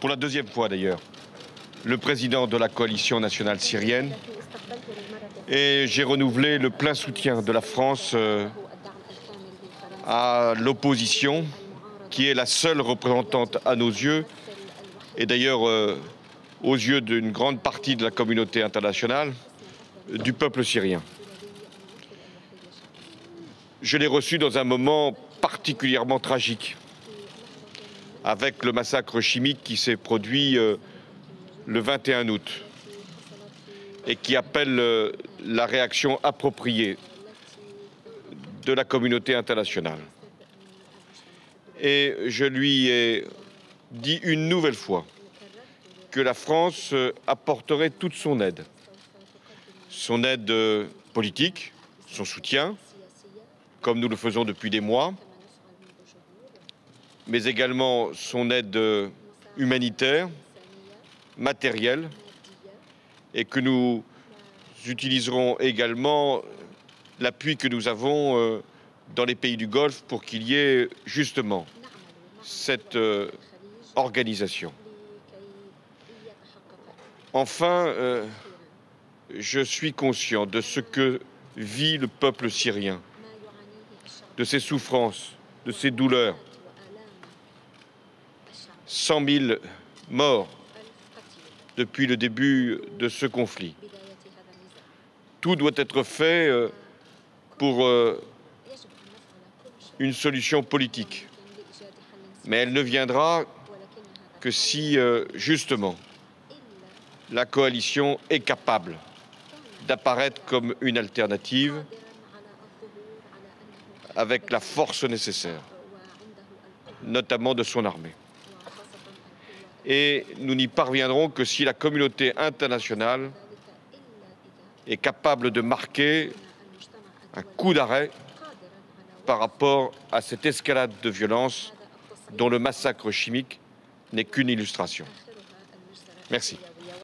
pour la deuxième fois d'ailleurs, le président de la coalition nationale syrienne et j'ai renouvelé le plein soutien de la France à l'opposition, qui est la seule représentante à nos yeux, et d'ailleurs aux yeux d'une grande partie de la communauté internationale, du peuple syrien. Je l'ai reçu dans un moment particulièrement tragique, avec le massacre chimique qui s'est produit le 21 août et qui appelle la réaction appropriée de la communauté internationale. Et je lui ai dit une nouvelle fois que la France apporterait toute son aide politique, son soutien, comme nous le faisons depuis des mois, mais également son aide humanitaire, matérielle, et que nous utiliserons également l'appui que nous avons dans les pays du Golfe pour qu'il y ait justement cette organisation. Enfin, je suis conscient de ce que vit le peuple syrien, de ses souffrances, de ses douleurs. 100 000 morts depuis le début de ce conflit. Tout doit être fait pour une solution politique. Mais elle ne viendra que si, justement, la coalition est capable d'apparaître comme une alternative avec la force nécessaire, notamment de son armée. Et nous n'y parviendrons que si la communauté internationale est capable de marquer un coup d'arrêt par rapport à cette escalade de violence dont le massacre chimique n'est qu'une illustration. Merci.